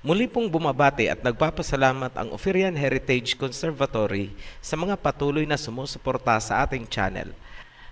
Muli pong bumabati at nagpapasalamat ang Oferian Heritage Conservatory sa mga patuloy na sumusuporta sa ating channel.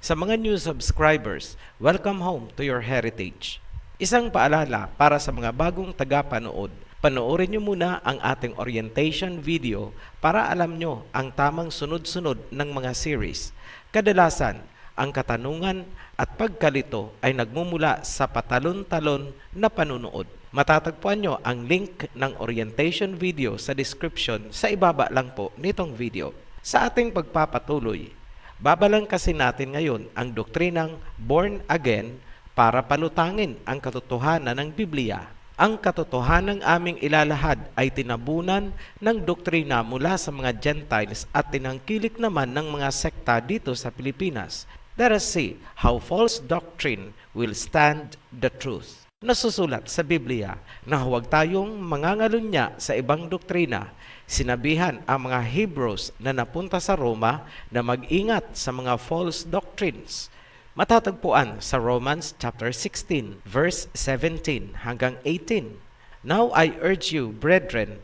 Sa mga new subscribers, welcome home to your heritage. Isang paalala para sa mga bagong tagapanood, panoorin nyo muna ang ating orientation video para alam nyo ang tamang sunod-sunod ng mga series. Kadalasan, ang katanungan at pagkalito ay nagmumula sa patalon-talon na panunood. Matatagpuan nyo ang link ng orientation video sa description sa ibaba lang po nitong video. Sa ating pagpapatuloy, babalangkasin natin ngayon ang doktrinang born again para palutangin ang katotohanan ng Biblia. Ang katotohanang aming ilalahad ay tinabunan ng doktrina mula sa mga Gentiles at tinangkilik naman ng mga sekta dito sa Pilipinas. Let us see how false doctrine will stand the truth. Nasusulat sa Biblia na huwag tayong mangangalunya sa ibang doktrina. Sinabihan ang mga Hebrews na napunta sa Roma na mag-ingat sa mga false doctrines. Matatagpuan sa Romans chapter 16, verse 17 hanggang 18. Now I urge you, brethren,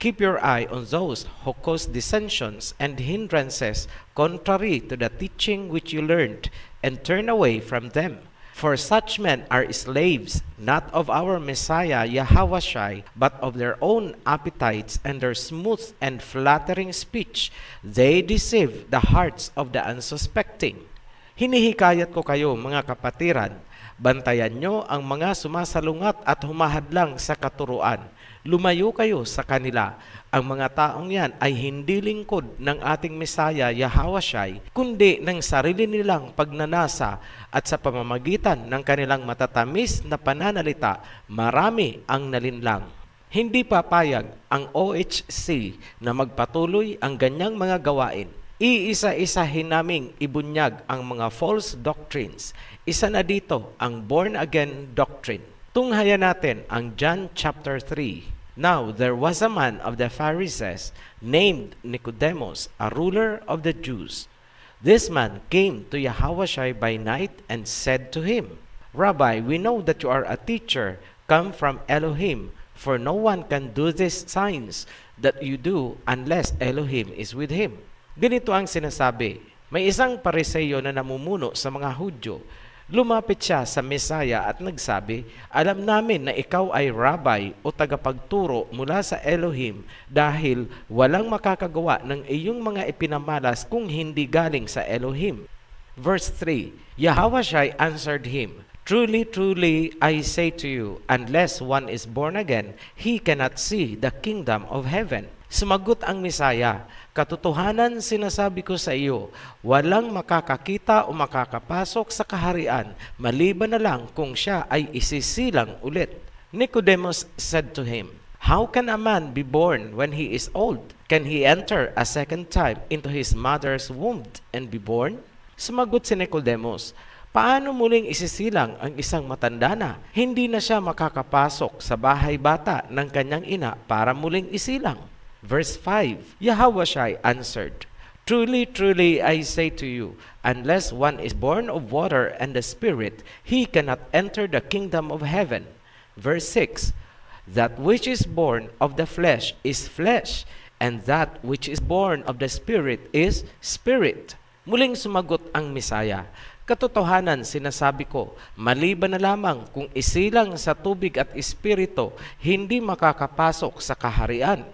keep your eye on those who cause dissensions and hindrances contrary to the teaching which you learned, and turn away from them. For such men are slaves, not of our Messiah Yahawashai, but of their own appetites and their smooth and flattering speech. They deceive the hearts of the unsuspecting. Hinihikayat ko kayo, mga kapatiran, bantayan nyo ang mga sumasalungat at humahadlang sa katuruan. Lumayo kayo sa kanila. Ang mga taong yan ay hindi lingkod ng ating Mesaya Yahawashai, kundi ng sarili nilang pagnanasa, at sa pamamagitan ng kanilang matatamis na pananalita, marami ang nalinlang. Hindi papayag ang OHC na magpatuloy ang ganyang mga gawain. Iisa-isahin naming ibunyag ang mga false doctrines. Isa na dito ang born-again doctrine. Tunghayan natin ang John chapter 3. Now there was a man of the Pharisees named Nicodemus, a ruler of the Jews. This man came to Yahawashai by night and said to him, Rabbi, we know that you are a teacher come from Elohim, for no one can do these signs that you do unless Elohim is with him. Ganito ang sinasabi. May isang Pariseyo na namumuno sa mga Hudyo. Lumapit siya sa Mesaya at nagsabi, alam namin na ikaw ay rabbi o tagapagturo mula sa Elohim dahil walang makakagawa ng iyong mga ipinamalas kung hindi galing sa Elohim. Verse 3, Yahawashai answered him, Truly, truly, I say to you, unless one is born again, he cannot see the kingdom of heaven. Sumagot ang Mesaya, katotohanan sinasabi ko sa iyo, walang makakakita o makakapasok sa kaharian, maliban na lang kung siya ay isisilang ulit. Nicodemus said to him, How can a man be born when he is old? Can he enter a second time into his mother's womb and be born? Sumagot si Nicodemus, paano muling isisilang ang isang matanda na? Hindi na siya makakapasok sa bahay bata ng kanyang ina para muling isilang. Verse 5, Yahawashai answered, Truly, truly, I say to you, unless one is born of water and the Spirit, he cannot enter the kingdom of heaven. Verse 6, That which is born of the flesh is flesh, and that which is born of the Spirit is spirit. Muling sumagot ang Mesaya, katotohanan sinasabi ko, maliban na lamang kung isilang sa tubig at espiritu, hindi makakapasok sa kaharian.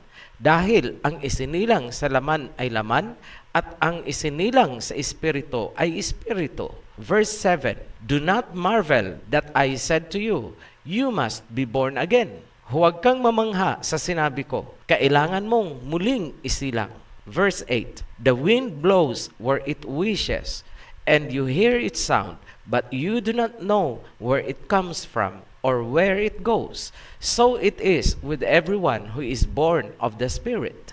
Dahil ang isinilang sa laman ay laman, at ang isinilang sa espiritu ay espiritu. Verse 7, Do not marvel that I said to you, You must be born again. Huwag kang mamangha sa sinabi ko, kailangan mong muling isilang. Verse 8, The wind blows where it wishes, and you hear its sound, but you do not know where it comes from or where it goes. So it is with everyone who is born of the Spirit.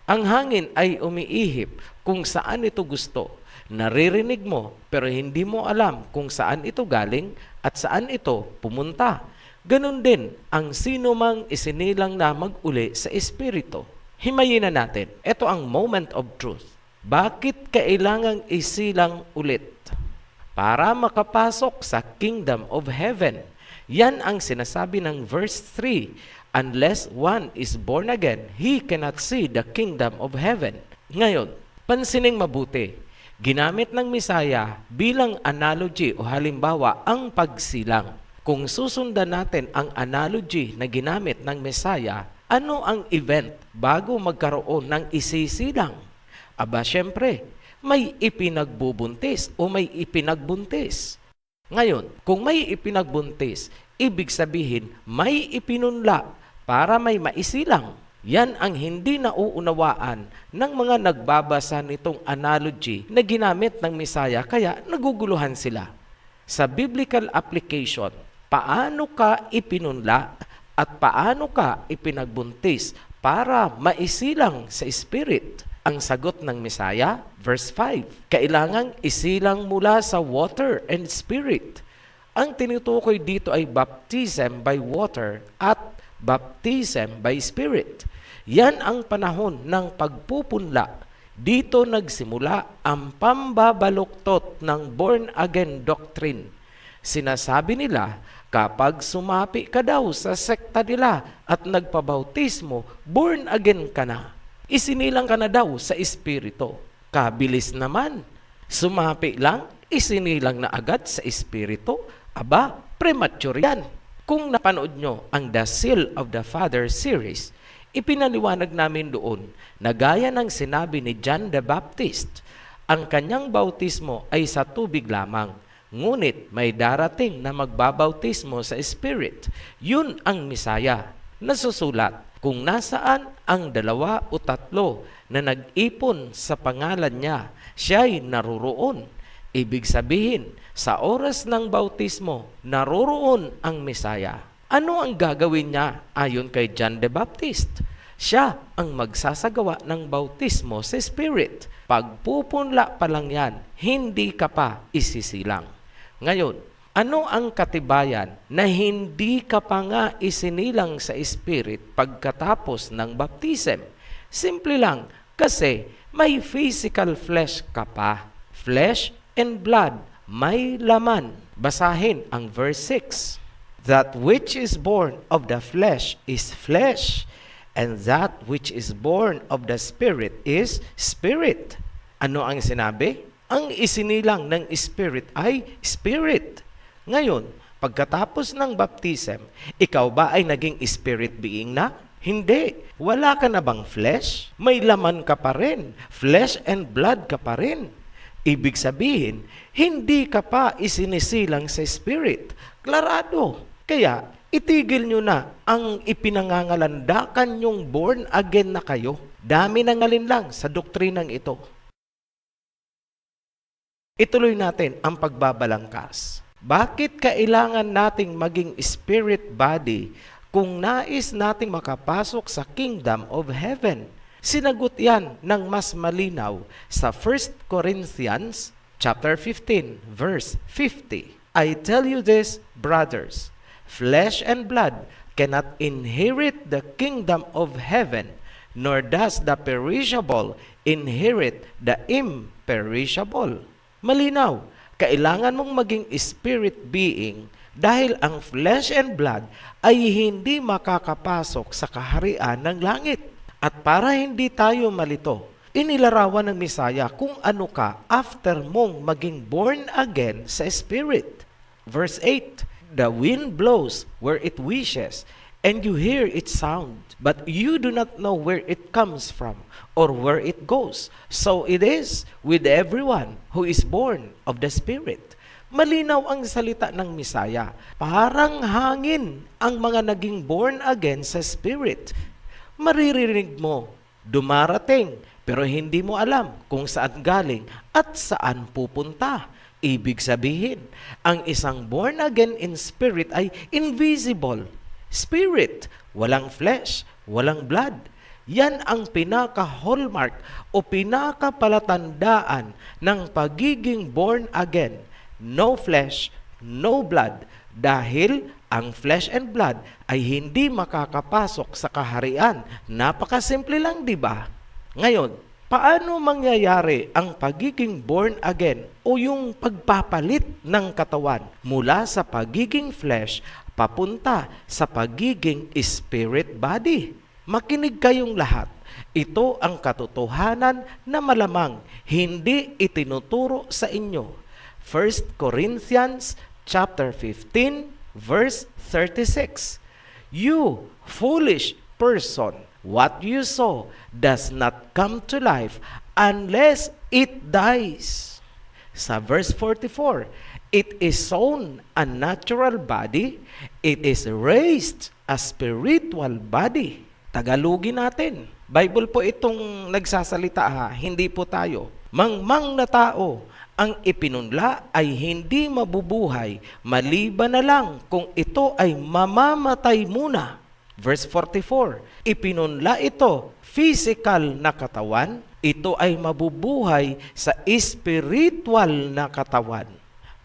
Ang hangin ay umiihip kung saan ito gusto. Naririnig mo pero hindi mo alam kung saan ito galing at saan ito pumunta. Ganon din ang sino mang isinilang na mag-uli sa Espiritu. Himayin na natin. Ito ang moment of truth. Bakit kailangang isilang ulit? Para makapasok sa kingdom of heaven. Yan ang sinasabi ng verse 3. Unless one is born again, he cannot see the kingdom of heaven. Ngayon, pansining mabuti, ginamit ng Misaya bilang analogy o halimbawa ang pagsilang. Kung susundan natin ang analogy na ginamit ng Misaya, ano ang event bago magkaroon ng isisilang? Aba, syempre, may ipinagbubuntis o may ipinagbuntis. Ngayon, kung may ipinagbuntis, ibig sabihin may ipinunla para may maisilang. Yan ang hindi nauunawaan ng mga nagbabasa nitong analogy na ginamit ng Misaya, kaya naguguluhan sila. Sa biblical application, paano ka ipinunla at paano ka ipinagbuntis para maisilang sa Spirit? Ang sagot ng Misaya, verse 5, kailangang isilang mula sa water and Spirit. Ang tinutukoy dito ay baptism by water at baptism by Spirit. Yan ang panahon ng pagpupunla. Dito nagsimula ang pambabaluktot ng born-again doctrine. Sinasabi nila, kapag sumapi ka daw sa sekta nila at nagpabautismo, born again ka na. Isinilang ka na daw sa Espiritu. Kabilis naman. Sumapi lang, isinilang na agad sa Espiritu. Aba, premature yan. Kung napanood nyo ang The Seal of the Father series, ipinaliwanag namin doon na gaya ng sinabi ni John the Baptist, ang kanyang bautismo ay sa tubig lamang. Ngunit may darating na magbabautismo sa Spirit. Yun ang Misaya. Nasusulat, kung nasaan ang 2 o 3 na nag-ipon sa pangalan niya, siya'y naroroon. Ibig sabihin, sa oras ng bautismo, naroroon ang Misaya. Ano ang gagawin niya ayon kay John the Baptist? Siya ang magsasagawa ng bautismo sa Spirit. Pagpupunla pa lang yan, hindi ka pa isisilang. Ngayon, ano ang katibayan na hindi ka pa nga isinilang sa Spirit pagkatapos ng baptism? Simple lang, kasi may physical flesh ka pa. Flesh and blood, may laman. Basahin ang verse 6. That which is born of the flesh is flesh, and that which is born of the Spirit is spirit. Ano ang sinabi? Ang isinilang ng Spirit ay spirit. Ngayon, pagkatapos ng baptism, ikaw ba ay naging spirit being na? Hindi. Wala ka na bang flesh? May laman ka pa rin. Flesh and blood ka pa rin. Ibig sabihin, hindi ka pa isinisilang sa Spirit. Klarado. Kaya, itigil nyo na ang ipinangangalandakan yung born again na kayo. Dami ng alinlang sa doktrinang ito. Ituloy natin ang pagbabalangkas. Bakit kailangan nating maging spirit body kung nais nating makapasok sa kingdom of heaven? Sinagot yan ng mas malinaw sa 1 Corinthians chapter 15, verse 50. I tell you this, brothers, flesh and blood cannot inherit the kingdom of heaven, nor does the perishable inherit the imperishable. Malinaw. Kailangan mong maging spirit being dahil ang flesh and blood ay hindi makakapasok sa kaharian ng langit. At para hindi tayo malito, inilarawan ng Misaya kung ano ka after mong maging born again sa Spirit. Verse 8, the wind blows where it wishes, and you hear its sound, but you do not know where it comes from or where it goes. So it is with everyone who is born of the Spirit. Malinaw ang salita ng Misaya. Parang hangin ang mga naging born again sa Spirit. Maririnig mo, dumarating, pero hindi mo alam kung saan galing at saan pupunta. Ibig sabihin, ang isang born again in spirit ay invisible. Spirit, walang flesh, walang blood. Yan ang pinaka-hallmark o pinaka-palatandaan ng pagiging born again. No flesh, no blood. Dahil ang flesh and blood ay hindi makakapasok sa kaharian. Napakasimple lang, di ba? Ngayon, paano mangyayari ang pagiging born again o yung pagpapalit ng katawan mula sa pagiging flesh papunta sa pagiging spirit body. Makinig kayong lahat. Ito ang katotohanan na malamang hindi itinuturo sa inyo. 1 Corinthians chapter 15 verse 36. You foolish person, what you sow does not come to life unless it dies. Sa verse 44, it is sown a natural body, it is raised a spiritual body. Tagalogin natin. Bible po itong nagsasalita ha, hindi po tayo. Mangmang na tao, ang ipinunla ay hindi mabubuhay, maliban na lang kung ito ay mamamatay muna. Verse 44, ipinunla ito, physical na katawan, ito ay mabubuhay sa spiritual na katawan.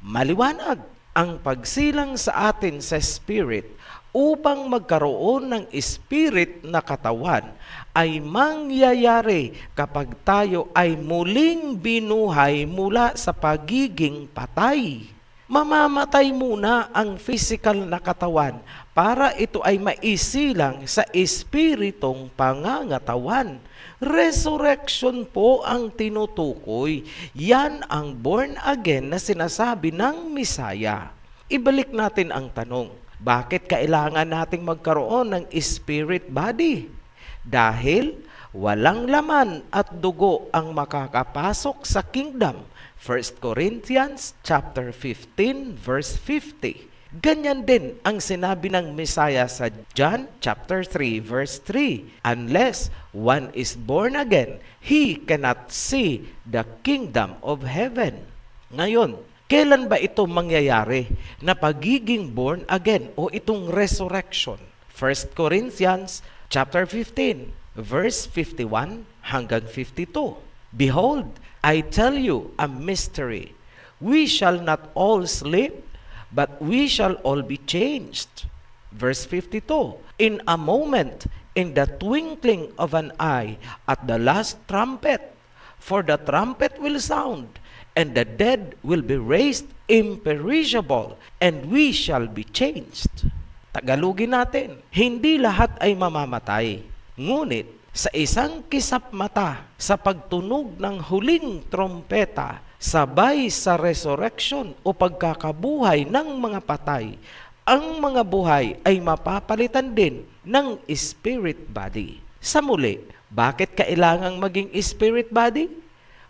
Maliwanag ang pagsilang sa atin sa spirit upang magkaroon ng spirit na katawan ay mangyayari kapag tayo ay muling binuhay mula sa pagiging patay. Mamamatay muna ang physical na katawan para ito ay maisilang sa espiritong pangangatawan. Resurrection po ang tinutukoy. Yan ang born again na sinasabi ng Misaya. Ibalik natin ang tanong. Bakit kailangan nating magkaroon ng spirit body? Dahil walang laman at dugo ang makakapasok sa kingdom. 1 Corinthians chapter 15 verse 50. Ganyan din ang sinabi ng Messiah sa John chapter 3 verse 3. Unless one is born again, he cannot see the kingdom of heaven. Ngayon, kailan ba ito mangyayari na pagiging born again o itong resurrection? 1 Corinthians chapter 15 verse 51 hanggang 52. Behold, I tell you a mystery. We shall not all sleep, but we shall all be changed. Verse 52, in a moment, in the twinkling of an eye, at the last trumpet, for the trumpet will sound, and the dead will be raised imperishable, and we shall be changed. Tagalogin natin, hindi lahat ay mamamatay. Ngunit, sa isang kisap mata, sa pagtunog ng huling trompeta, sabay sa resurrection o pagkakabuhay ng mga patay, ang mga buhay ay mapapalitan din ng spirit body. Sa muli, bakit kailangang maging spirit body?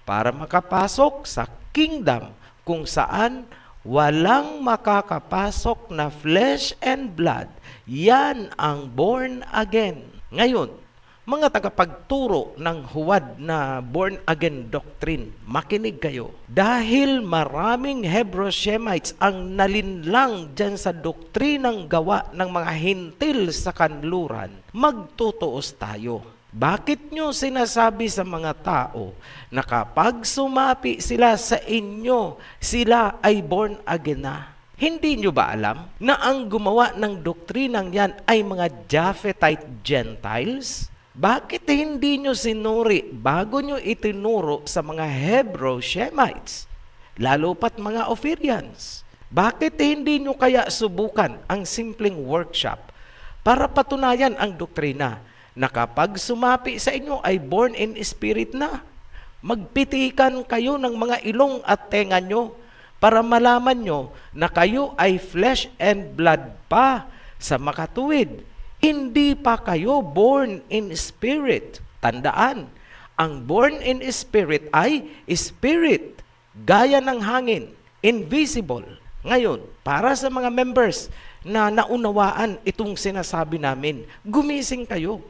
Para makapasok sa kingdom kung saan walang makakapasok na flesh and blood. Yan ang born again. Ngayon, mga tagapagturo ng huwad na born-again doctrine, makinig kayo. Dahil maraming Hebrew Shemites ang nalinlang dyan sa doktrinang gawa ng mga hintil sa kanluran, magtutuos tayo. Bakit nyo sinasabi sa mga tao na kapag sumapi sila sa inyo, sila ay born again na? Hindi nyo ba alam na ang gumawa ng doktrinang yan ay mga Japhetite Gentiles? Bakit hindi nyo sinuri bago nyo itinuro sa mga Hebrew Shemites, lalo pat mga Ophirians? Bakit hindi nyo kaya subukan ang simpleng workshop para patunayan ang doktrina na kapag sumapi sa inyo ay born in spirit na? Magpitikan kayo ng mga ilong at tenga nyo para malaman nyo na kayo ay flesh and blood pa sa makatuwid. Hindi pa kayo born in spirit. Tandaan, ang born in spirit ay spirit, gaya ng hangin, invisible. Ngayon, para sa mga members na naunawaan itong sinasabi namin, gumising kayo.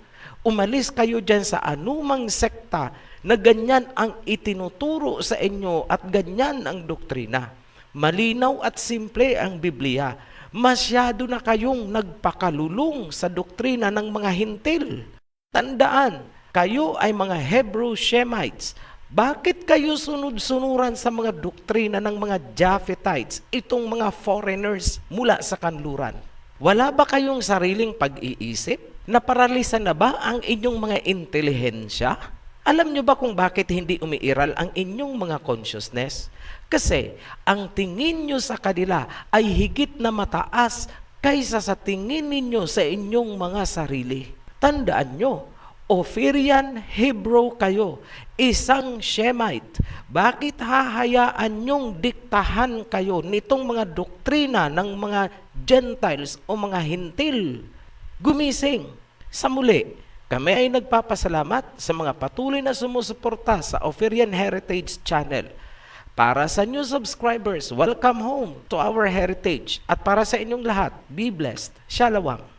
Umalis kayo dyan sa anumang sekta na ganyan ang itinuturo sa inyo at ganyan ang doktrina. Malinaw at simple ang Biblia. Masyado na kayong nagpakalulong sa doktrina ng mga hintil. Tandaan, kayo ay mga Hebrew Shemites. Bakit kayo sunod-sunuran sa mga doktrina ng mga Japhetites, itong mga foreigners mula sa kanluran? Wala ba kayong sariling pag-iisip? Naparalisan na ba ang inyong mga intelihensya? Alam nyo ba kung bakit hindi umiiral ang inyong mga consciousness? Kasi ang tingin nyo sa kanila ay higit na mataas kaysa sa tingin ninyo sa inyong mga sarili. Tandaan nyo, Ophirian Hebrew kayo, isang Shemite. Bakit hahayaan nyong diktahan kayo nitong mga doktrina ng mga Gentiles o mga Hintil? Gumising. Sa muli, kami ay nagpapasalamat sa mga patuloy na sumusuporta sa Ophirian Heritage Channel. Para sa new subscribers, welcome home to our heritage. At para sa inyong lahat, be blessed. Shalom.